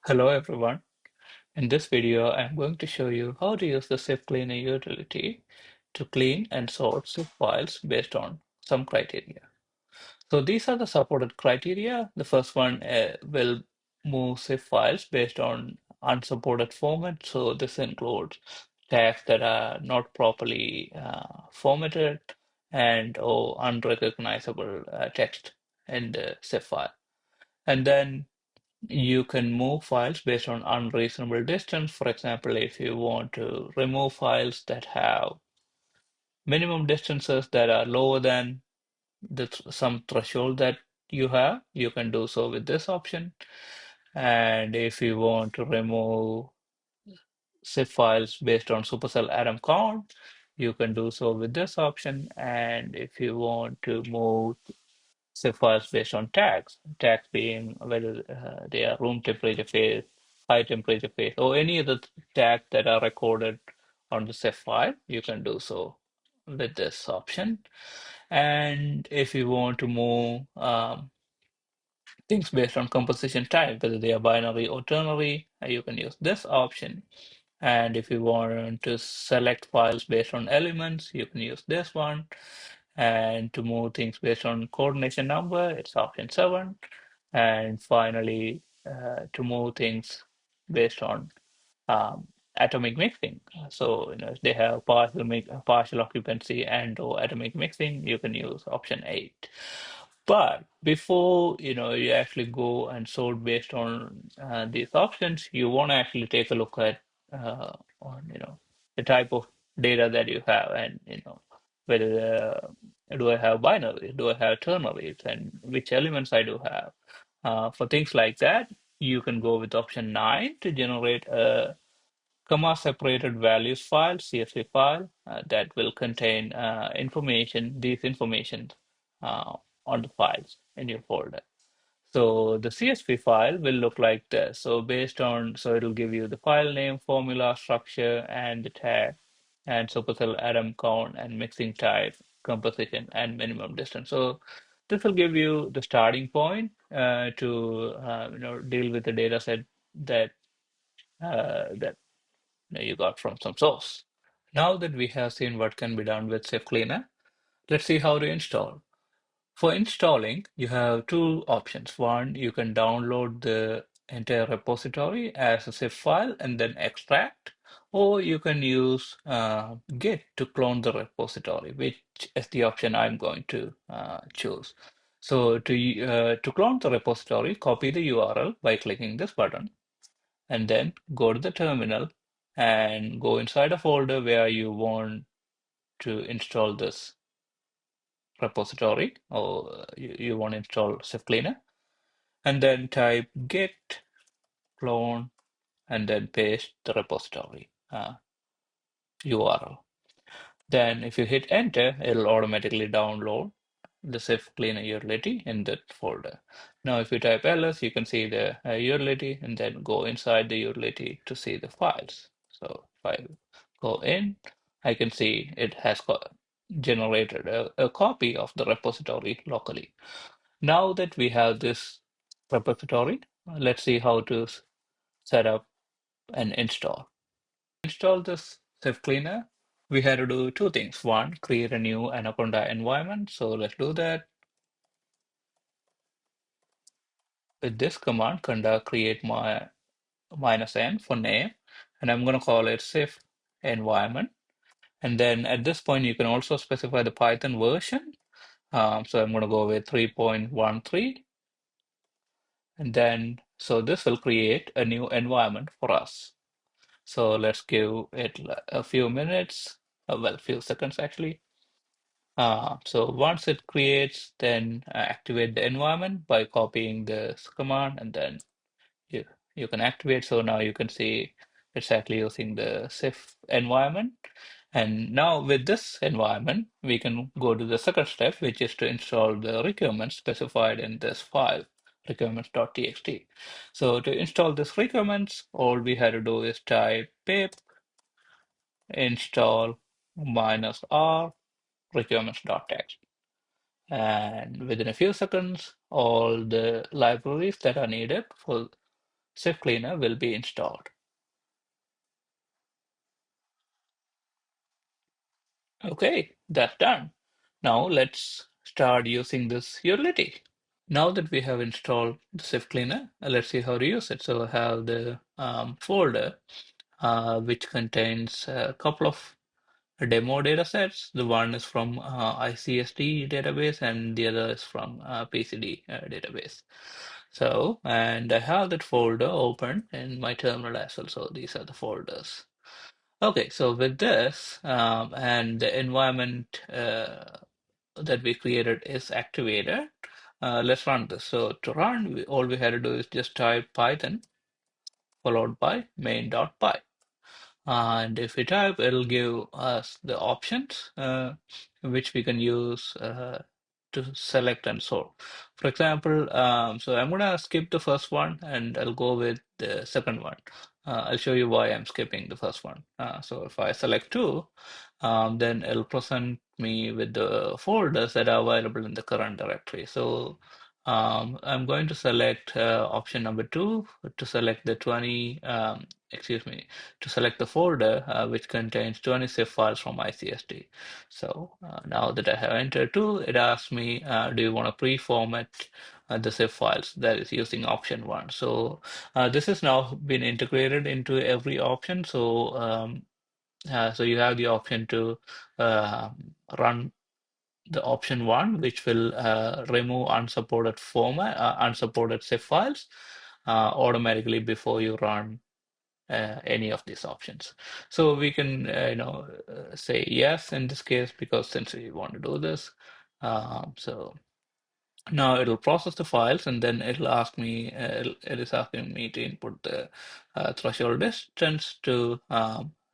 Hello everyone. In this video, I'm going to show you how to use the CIF Cleaner utility to clean and sort CIF files based on some criteria. So these are the supported criteria. The first one will move CIF files based on unsupported format. So this includes tags that are not properly formatted and or unrecognizable text in the CIF file. And then you can move files based on unreasonable distance. For example, if you want to remove files that have minimum distances that are lower than some threshold that you have, you can do so with this option. And if you want to remove zip files based on supercell atom count, you can do so with this option. And if you want to move zip files based on tags being whether they are room temperature phase, high temperature phase, or any other tags that are recorded on the zip file, you can do so with this option. And if you want to move things based on composition type, whether they are binary or ternary, you can use this option. And if you want to select files based on elements, you can use this one. And to move things based on coordination number, it's option 7. And finally, to move things based on atomic mixing. So, if they have partial occupancy and or atomic mixing, you can use option 8. But before you actually go and sort based on these options, you want to actually take a look at on the type of data that you have, and whether do I have binaries, do I have ternaries, and which elements I do have. For things like that, you can go with option 9 to generate a comma-separated values file, CSV file, that will contain these information uh, on the files in your folder. So the CSV file will look like this. So it'll give you the file name, formula, structure, and the tag, and supercell atom count, and mixing type, composition, and minimum distance. So this will give you the starting point to deal with the data set that you got from some source. Now that we have seen what can be done with CIF Cleaner, let's see how to install. For installing, you have two options. One, you can download the entire repository as a zip file and then extract, or you can use Git to clone the repository, which is the option I'm going to choose. So to clone the repository, copy the URL by clicking this button, and then go to the terminal and go inside a folder where you want to install this repository, or you want to install CIF Cleaner, and then type git clone and then paste the repository URL. Then if you hit enter, it'll automatically download the CIF Cleaner utility in that folder. Now if you type ls, you can see the utility, and then go inside the utility to see the files. So if I go in, I can see it has generated a copy of the repository locally. Now that we have this repository, let's see how to set up and install. Install this CIF Cleaner, we had to do two things. One, create a new Anaconda environment. So let's do that. With this command, conda create my -n for name, and I'm going to call it CIF environment. And then at this point, you can also specify the Python version. So I'm going to go with 3.13. And then, so this will create a new environment for us. So let's give it a few minutes, well, a few seconds actually. So once it creates, then activate the environment by copying this command, and then you, you can activate. So now you can see it's actually using the CIF environment. And now with this environment, we can go to the second step, which is to install the requirements specified in this file, requirements.txt. So to install this requirements, all we had to do is type pip install -r requirements.txt. And within a few seconds, all the libraries that are needed for CIF Cleaner will be installed. Okay, that's done. Now let's start using this utility. Now that we have installed the CIF Cleaner, let's see how to use it. So I have the folder which contains a couple of demo data sets. The one is from ICSD database and the other is from PCD database. So, and I have that folder open in my terminal as well. So these are the folders. Okay, so with this and the environment that we created is activated, let's run this. So to run, all we had to do is just type Python followed by main.py. And if we type, it'll give us the options which we can use to select and sort. For example, so I'm gonna skip the first one and I'll go with the second one. I'll show you why I'm skipping the first one. So if I select two, then it'll present me with the folders that are available in the current directory. So I'm going to select option number two to select the 20, excuse me, to select the folder which contains 20 CIF files from ICSD. So now that I have entered two, it asks me, do you want to pre-format the CIF files? That is using option one. So this has now been integrated into every option. So so you have the option to uh, run the option one, which will remove unsupported format, unsupported CIF files automatically before you run any of these options. So we can, say yes in this case because since we want to do this. So now it'll process the files and then it'll ask me, it is asking me to input the threshold distance to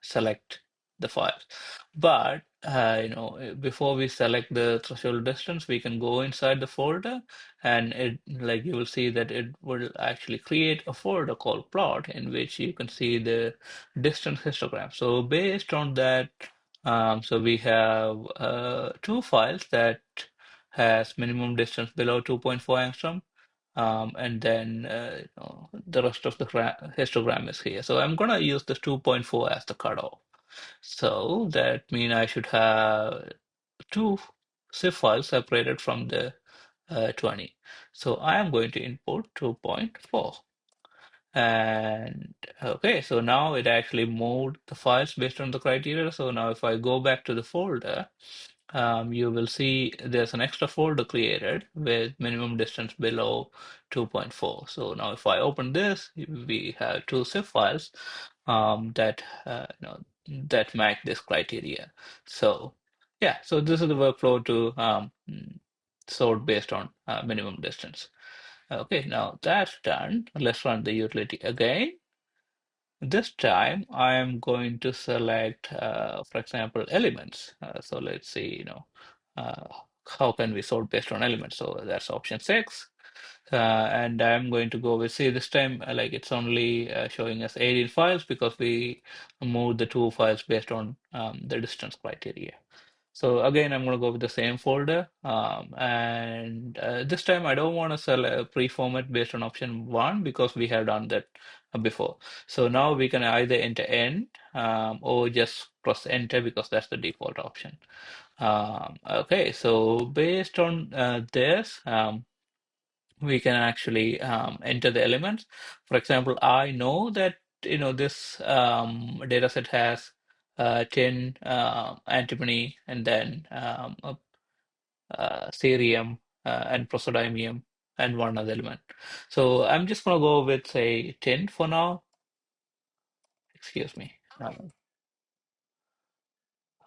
select the files. But before we select the threshold distance, we can go inside the folder and it, like you will see that it will actually create a folder called plot in which you can see the distance histogram. So based on that, so we have two files that has minimum distance below 2.4 angstrom. And then the rest of the histogram is here. So I'm gonna use this 2.4 as the cutoff. So that means I should have two CIF files separated from the 20. So I am going to input 2.4. And okay, so now it actually moved the files based on the criteria. So now if I go back to the folder, you will see there's an extra folder created with minimum distance below 2.4. So now if I open this, we have two CIF files that that match this criteria. So yeah, so this is the workflow to sort based on minimum distance. Okay, now that's done. Let's run the utility again. This time I am going to select, for example, elements. So let's see, uh, how can we sort based on elements? So that's option six. And I'm going to go with, see this time, like it's only showing us 18 files because we moved the two files based on the distance criteria. So again, I'm going to go with the same folder. And this time I don't want to sell a pre-format based on option one because we have done that before. So now we can either enter end or just press enter because that's the default option. Okay, so based on this, we can actually enter the elements. For example, I know that this data set has 10 antimony and then cerium and praseodymium and one other element. So I'm just going to go with say 10 for now. Excuse me.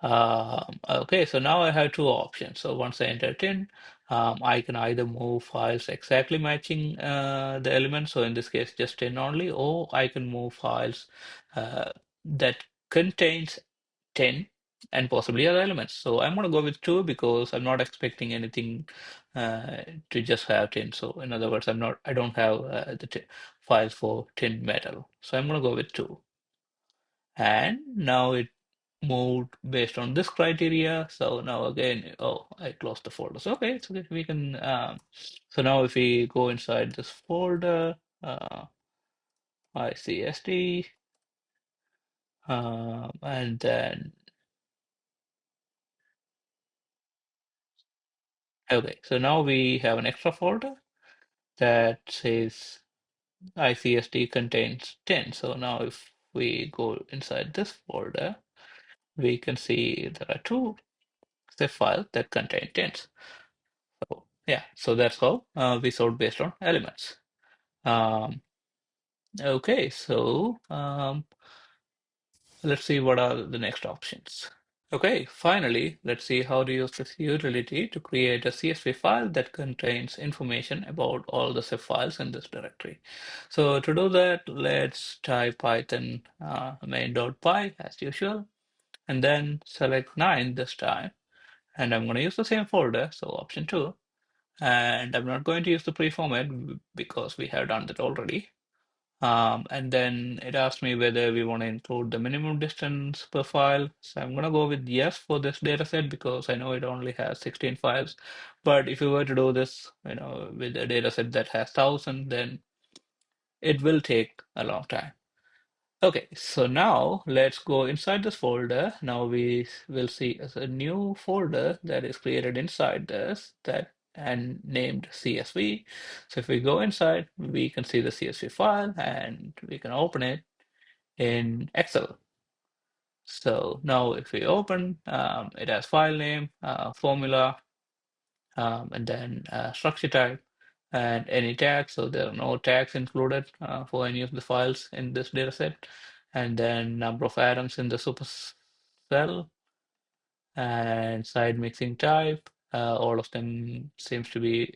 Okay, so now I have two options. So once I enter it in, I can either move files exactly matching the elements, so in this case just 10 only, or I can move files that contains 10 and possibly other elements. So I'm going to go with 2 because I'm not expecting anything to just have 10. So in other words, I don't have the files for tin metal. So I'm going to go with 2. And now it moved based on this criteria. So now again, oh, I closed the folder. So okay, it's okay. We can. So now if we go inside this folder, ICSD, and then okay, so now we have an extra folder that says ICSD contains 10. So now if we go inside this folder, we can see there are two CIF files that contain 10s. So yeah, so that's how we sort based on elements. Um, okay, so let's see what are the next options. Okay, finally, let's see how to use this utility to create a CSV file that contains information about all the CIF files in this directory. So to do that, let's type Python main.py as usual, and then select 9 this time. And I'm going to use the same folder, so option 2. And I'm not going to use the preformat because we have done that already. And then it asked me whether we want to include the minimum distance per file. So I'm going to go with yes for this data set because I know it only has 16 files. But if you were to do this, with a data set that has 1,000, then it will take a long time. Okay, so now let's go inside this folder. Now we will see as a new folder that is created inside this that and named CSV. So if we go inside, we can see the CSV file and we can open it in Excel. So now if we open, it has file name, formula, and then structure type and any tags. So there are no tags included for any of the files in this data set. And then number of atoms in the supercell and side mixing type. All of them seems to be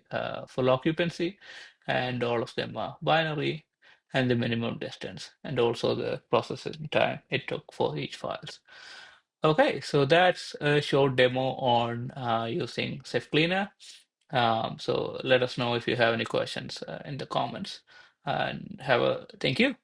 full occupancy, and all of them are binary, and the minimum distance, and also the processing time it took for each files. Okay, so that's a short demo on using CIF Cleaner. So let us know if you have any questions in the comments. And thank you.